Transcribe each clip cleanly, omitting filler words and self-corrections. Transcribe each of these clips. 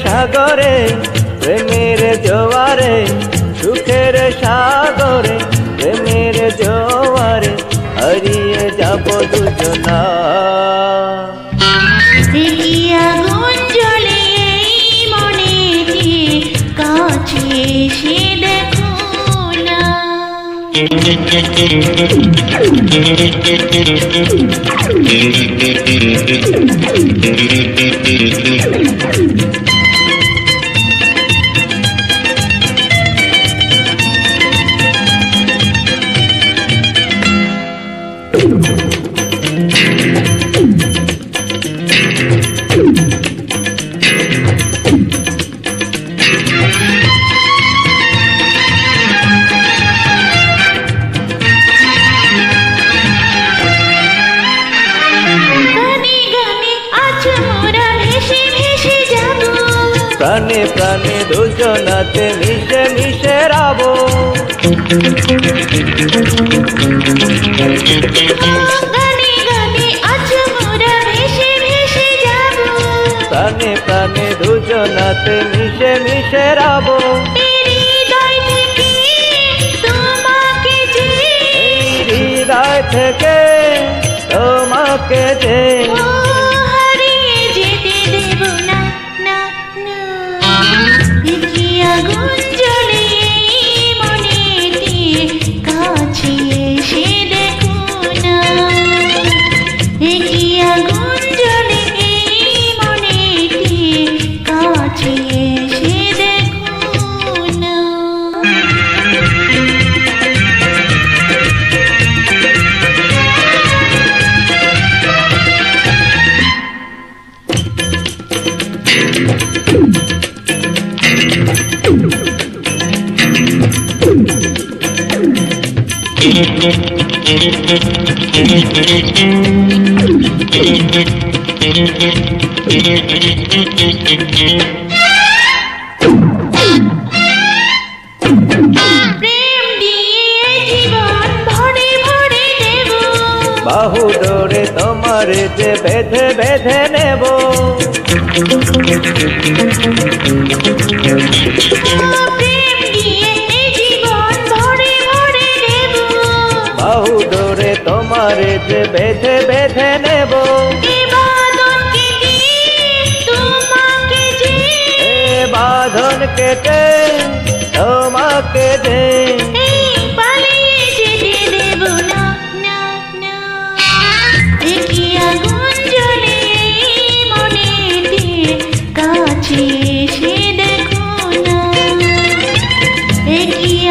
সাগরে প্রেমের জোয়ারে, সুখের সাগরে প্রেমের জোয়ারে হারিয়ে যাব দুজনা। আগুন জ্বলে এই মনেতে, কাছে এসে দেখো না। প্রাণে প্রাণে দুজনাতে মিশে মিশে রাবো। প্রাণে প্রাণে দুজনাতে মিশে মিশে রাবো। হৃদয় থেকে তোমাকে যে আগুন জ্বলে এই মনেতে, কাছে এসে দেখো না। আগুন জ্বলে এই মনেতে, কাছে এসে দেখো না। বাহু ডোরে তোমার যে বেঁধে বেঁধে নেব। বাহু ডোরে তোমার যে বেঁধে বেঁধে নেব। বাঁধন কেটে তোমাকে দে আগুন জ্বলে এই মনেতে, কাছে এসে দেখো না।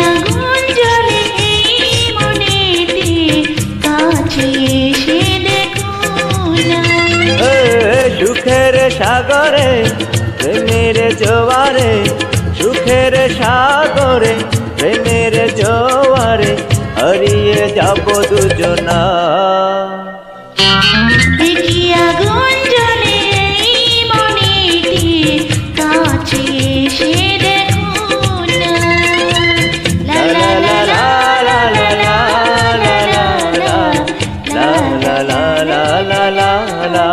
আগুন জ্বলে এই মনেতে, কাছে এসে দেখো না। সুখের সাগরে প্রেমের জোয়ারে, সুখের সাগরে প্রেমের জোয়ারে হারিয়ে যাব দুজনা। আগুন জ্বলে এই মনেতে, কাছে এসে দেখো না। লা লা লা লা লা লা লা লা লা লা লা লা।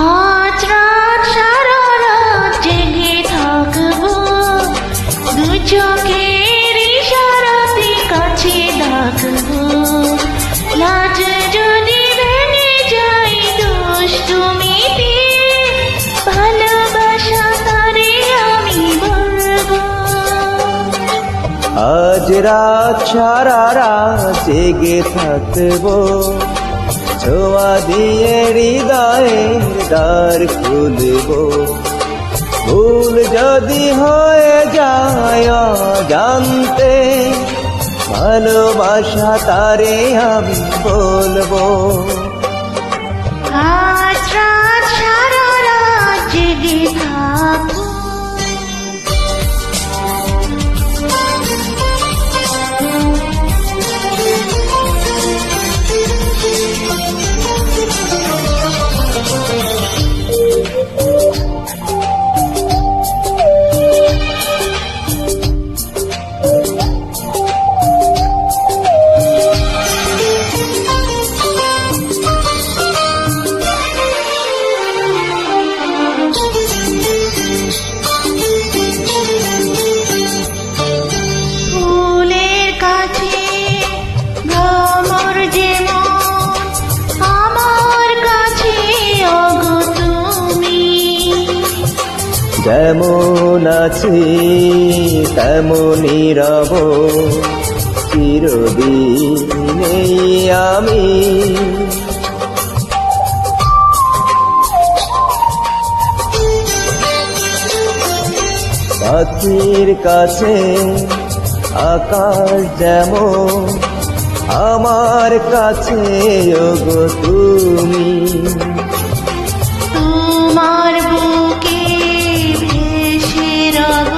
আজ রাত রাত সারা রাত জেগে থাকবো, ছোঁয়া দিয়ে হৃদয়ের দ্বার খুলবো। ভুল যদি হয়ে যায় জানতে, ভালোবাসা তারে আমি বলবো। আজ রাত সারা রাত জেগে থাকবো। যেমন আছি তেমনই রব, চিরদিনই আমি। পাখির কাছে আকাশ যেমন, আমার কাছে ওগো তুমি। তোমার বুকে ভেসে রব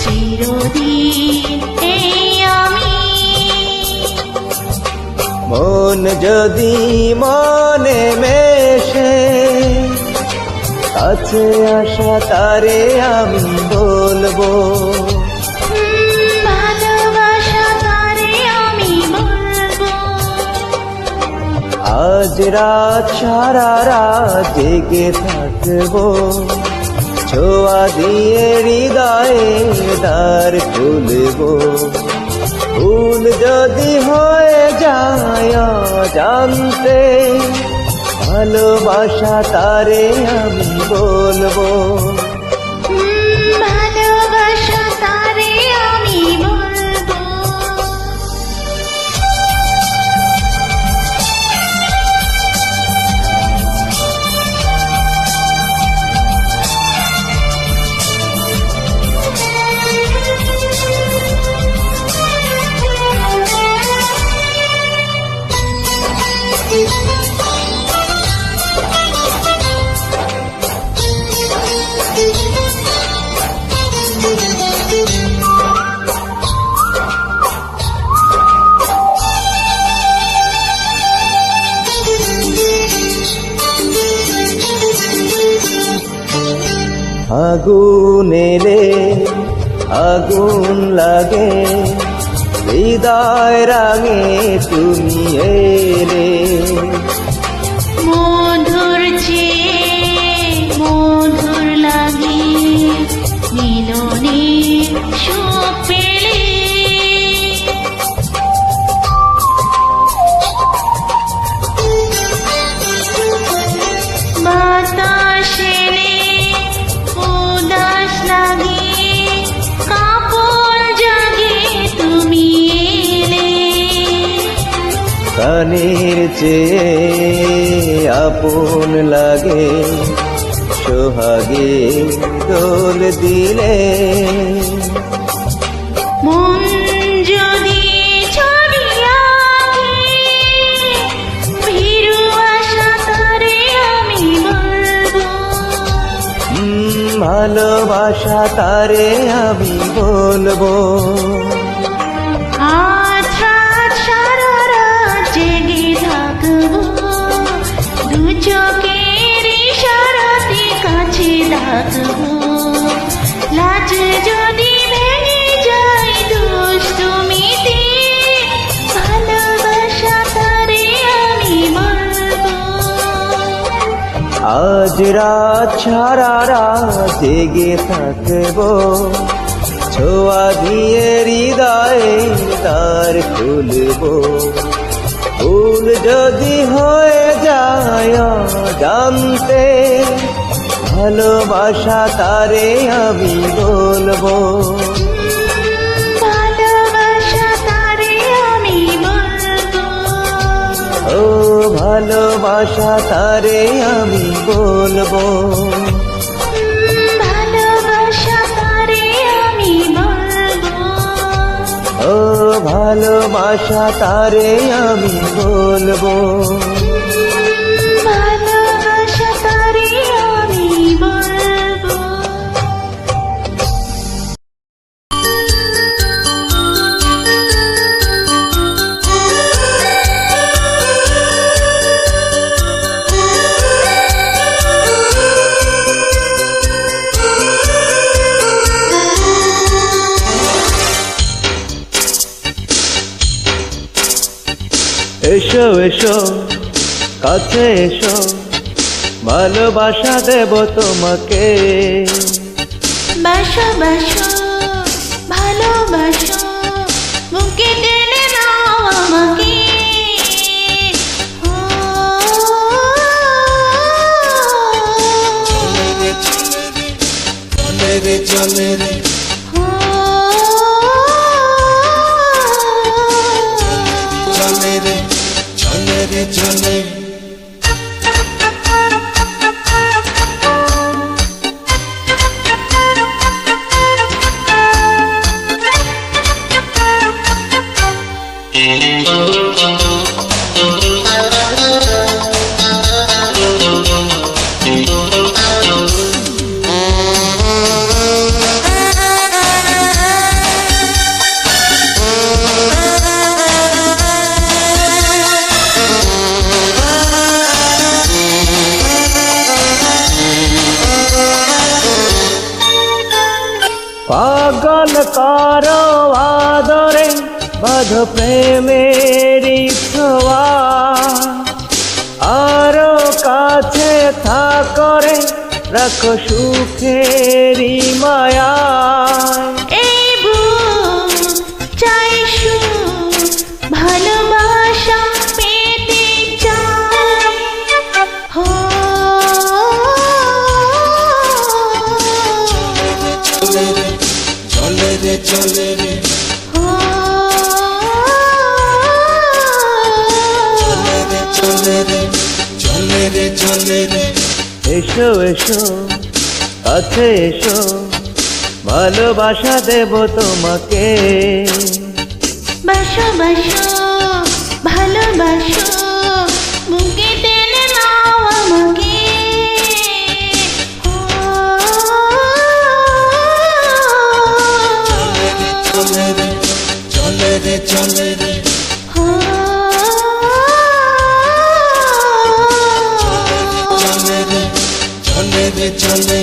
চিরদিন এই আমি। মন যদি মনে মেশে, কাছে আসা তারে আমি বলবো। ভালোবাসা তারে আমি বলবো। আজ রাত সারা রাত জেগে থাকবো, ছোঁয়া দিয়ে হৃদয়ের দ্বার খুলবো। ভুল যদি হয়ে যায় জানতে, ভালোবাসা তারে আমি বলবো। ভালোবাসা তারে আমি বলবো। আগুন এলে আগুন লাগে, হৃদয় রাঙে তুমি এলে। মধুর চেয়ে মধুর লাগে মিলনে সুখ পেলে। বাতাসে উদাস লাগে, কাপড় জাগে তুমি এলে। প্রাণের চেয়ে আপন লাগে, সোহাগে দোল দিলে। মন যদি ছড়িয়া ভীরু আশা তারে আমি বলবো। ভালোবাসা তারে আমি বলবো। আজ রাত সারা রাত জেগে থাকবো, দু চোখের ইশারাতে কাছে ডাকবো। লাজ যদি ভেঙে যায় দুষ্টুমিতে, ভালোবাসা তারে আমি বলবো। আজ রাত সারা রাত জেগে থাকবো, ছোঁয়া দিয়ে হৃদয়ের দ্বার খুলবো। ভুল যদি হয়ে যায় জানতে, ভালোবাসা তারে আমি বলবো। ভালোবাসা ও ভালোবাসা তারে আমি বলবো, ভালোবাসা তারে আমি বলবো, ও ভালোবাসা তারে আমি বলবো। ভালোবাসা তারে আমি বলবো। এসো এসো কাছে এসো, ভালোবাসা দেব তোমাকে। বাসো বাসো ভালোবাসো, বুকে টেনে নাও আমাকে। ও, চলে রে চলে রে ও, চলে রে চলে রে চলে। পাগল করো আদরে, বাঁধো প্রেমের ছোঁয়া, আরো কাছে থাকরে রাখো সুখেরি মায়া। এই বুক চাই সুখ, ভালোবাসা পেতে চাই। ও, চলে রে চলে রে চলে রে ও, চলে রে চলে রে চলে রে। এসো এসো কাছে এসো, ভালোবাসা দেব তোমাকে। বাসো বাসো ভালোবাসো, বুকে টেনে নাও আমাকে। ও, চলে রে চলে রে চলে রে ও, চলে রে চলে রে চলে।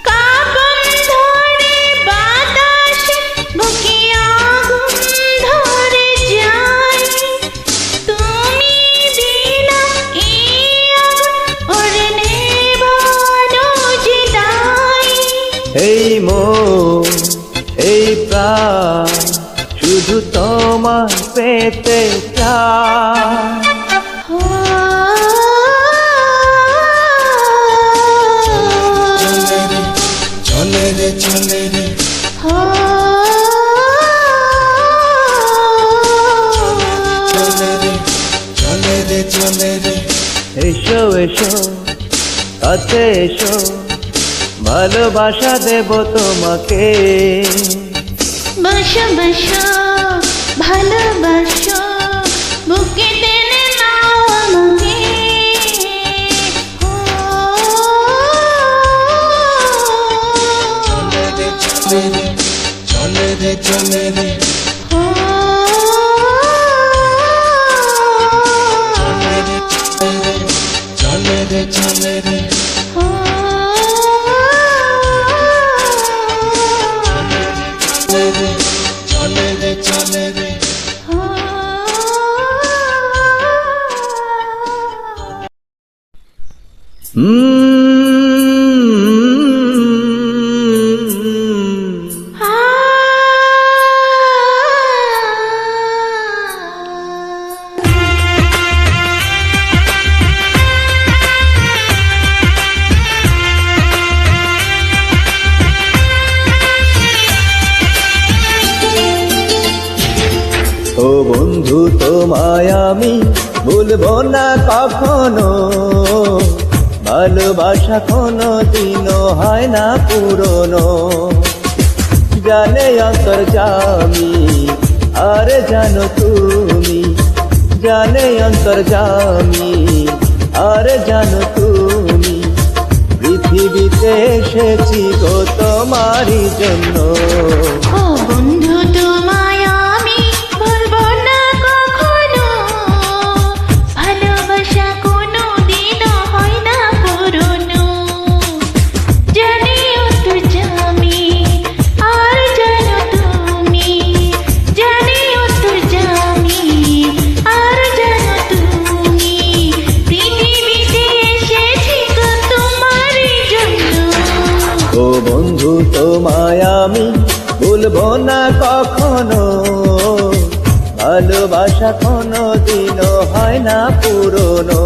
কাপন ধরে বাতাসে, বুকে আগুন ধরে যায়। তুমি বিনা এই আগুন ওরে নেভানো যে দায়। এই মন এই প্রাণ শুধু তোমার পেতে চায়। ও, চলে রে চলে রে ও, চলে রে চলে রে চলে রে। এসো এসো কাছে এসো, ভালোবাসা দেব তোমাকে। বাসো বাসো ভালোবাসো, বুকে টেনে নাও আমাকে। ও, চলে রে চলে রে চলে রে চলে রে। ও, চলে রে ও চলে রে চলে রে ও বন্ধু তোমায় আমি ভুলবো না কখনো, ভালোবাসা কোনো দিনও হয় না পুরনো। জানে অন্তর্যামী আর জানো তুমি, জানে অন্তর্যামী আর জানো তুমি, পৃথিবীতে এসেছি গো তোমারই জন্য। ও বন্ধু তোমায় আমি ভুলবো না কখনো, ভালোবাসা কোনো দিনও হয় না পুরনো। জানি অন্তর্যামী আর জানো তুমি, জানি অন্তর্যামী আর জানো তুমি, পৃথিবীতে এসেছি গো তোমারই জন্য। ও বন্ধু তোমায় আমি ভুলবো না কখনো, ভালোবাসা কোনো দিনও হয় না পুরনো।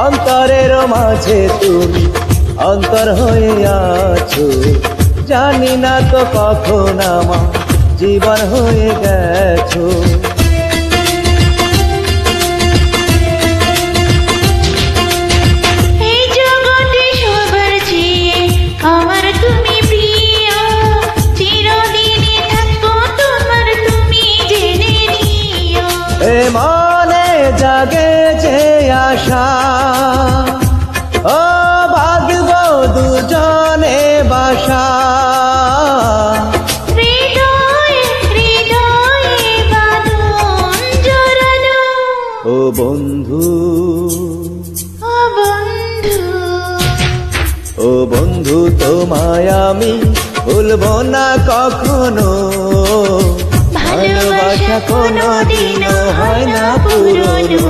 অন্তরের মাঝে তুমি অন্তর হয়ে আছো, জানি না তো কখন আমার জীবন হয়ে গেছো। এই জগতে সবার চেয়ে আমার তুমি প্রিয়, চিরদিনই থাকবো তোমার তুমি জেনে নিও। এ মনে জাগে যে আশা, ও বাঁধব দুজনে বাসা। হৃদয়ে হৃদয়ে বাঁধন জড়ানো, ও বন্ধু, ও বন্ধু, ও বন্ধু তোমায় আমি ভুলবো না কখনো, ভালোবাসা কোনো দিনও হয় না পুরনো।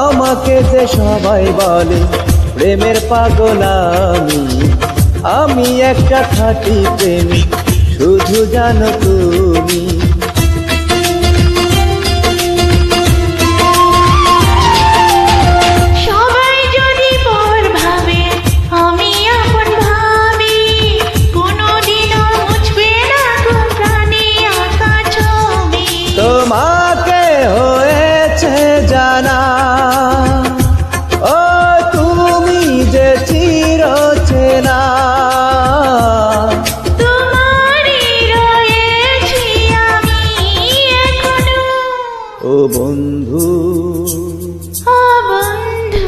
আমাকে যে সবাই বলে প্রেমের পাগল আমি, আমি একটা খাঁটি প্রেমী শুধু জানো তুমি। সবাই যদি পর ভাবে আমি আপন ভাবি, কোনোদিনও মুছবে না গো প্রাণে আঁকা ছবি। তোমাকে হয়েছে জানা, ও তুমি যে চিরচেনা। তোমারই রয়েছি আমি এখনো, ও বন্ধু, ও বন্ধু,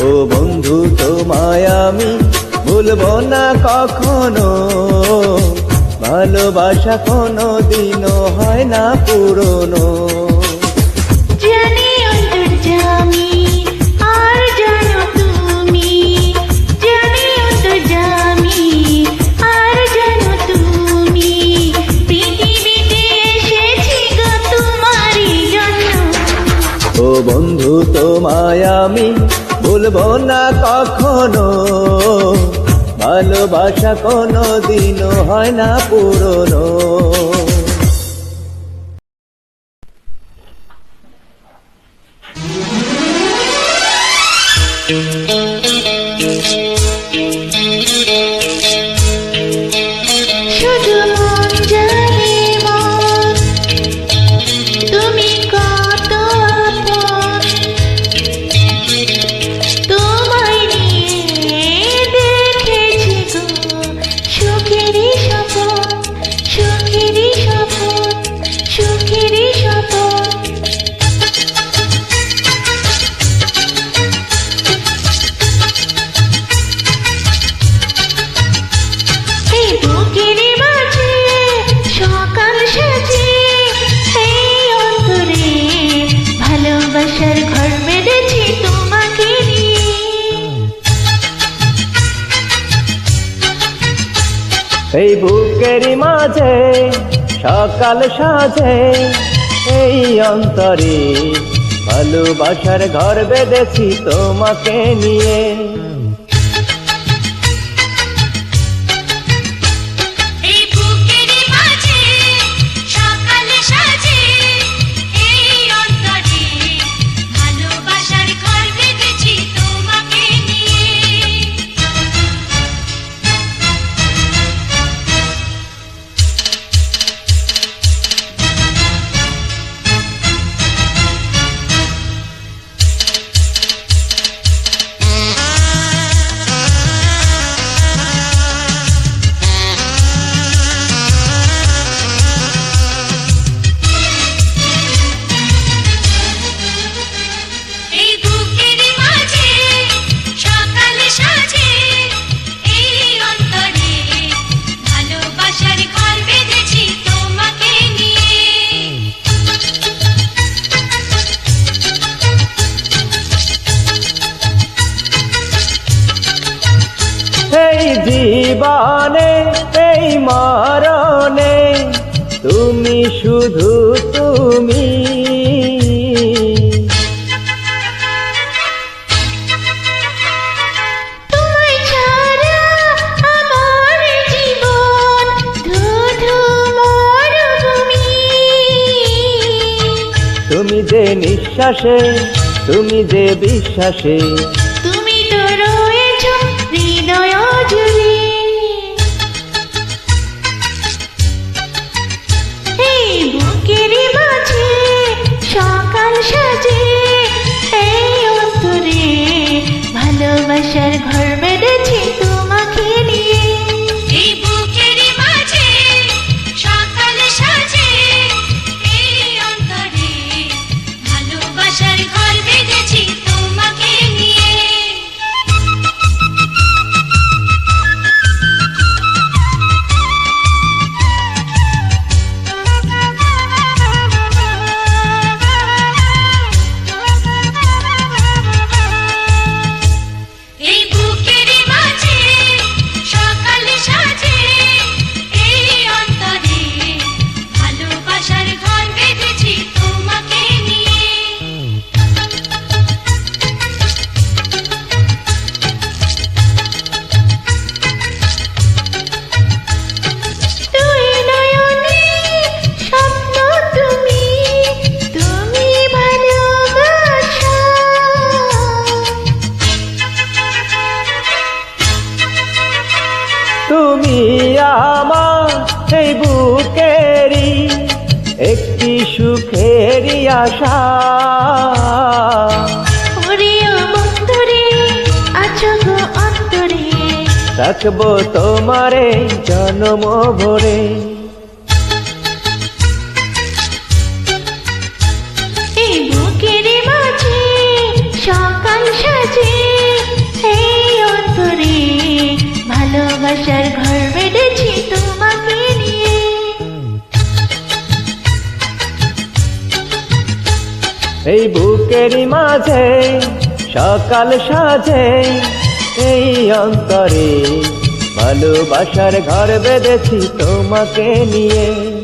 ও বন্ধু তোমায় আমি ভুলবো না কখনো, ভালোবাসা কোনো দিনও হয় না পুরনো। জানি অন্তর্যামী আর জানো তুমি, জানি অন্তর্যামী আর জানো তুমি, পৃথিবীতে এসেছি গো তোমারই জন্য। ও বন্ধু তোমায় আমি ভুলবো না কখনো, ভালোবাসা কোনো দিনও হয় না পুরনো। শুধু মন জানে মন, তুমি কত আপন, তোমায় নিয়ে দেখেছি গো সুখেরই স্বপন, সুখেরই স্বপন, সুখেরই স্বপন। এই বুকের মাঝে সকাল সাজে, এই অন্তরে ভালোবাসার ঘর বেঁধেছি তোমাকে নিয়ে। এই বুকের মাঝে সকাল সাজে, এই অন্তরে ভালোবাসার ঘর বেঁধেছি তোমাকে নিয়ে। এই বুকের মাঝে সকাল সাজে, এই অন্তরে ভালোবাসার ঘর বেঁধেছি তোমাকে নিয়ে। এই বুকের মাঝে সকাল সাজে, এই অন্তরে ভালোবাসার ঘর বেঁধেছি তোমাকে নিয়ে। এই জীবনে এই মরণে তুমি শুধু তুমি, তোমায় ছাড়া আমার জীবন ধুধু মরুভূমি। তুমি যে নিঃশ্বাসে, তুমি যে বিশ্বাসে, তুমি তো রয়েছ হৃদয় জুড়ে। এই বুকের মাঝে সকাল সাজে, এই অন্তরে ভালোবাসার ঘর বেঁধেছি তোমাকে নিয়ে। এই বুকের মাঝে সকাল সাজে, এই অন্তরে ভালোবাসার ঘর বেঁধেছি তোমাকে নিয়ে। এই বুকের মাঝে সকাল সাজে, এই অন্তরে ভালোবাসার ঘর বেঁধেছি তোমাকে নিয়ে। দুই নয়নে স্বপ্ন তুমি, তুমি ভালোবাসা। তুমি আমার এই বুকেরই একটি সুখেরই আশা। ওরে ও বন্ধুরে আছো গো অন্তরে, রাখবো তোমারে জনম ভরে। এই বুকের মাঝে সকাল সাজে, এই অন্তরে ভালোবাসার ঘর বেঁধেছি তোমাকে নিয়ে। এই বুকেরই মাঝে সকাল সাজে, এই অন্তরে ভালোবাসার ঘর বেঁধেছি তোমাকে নিয়ে।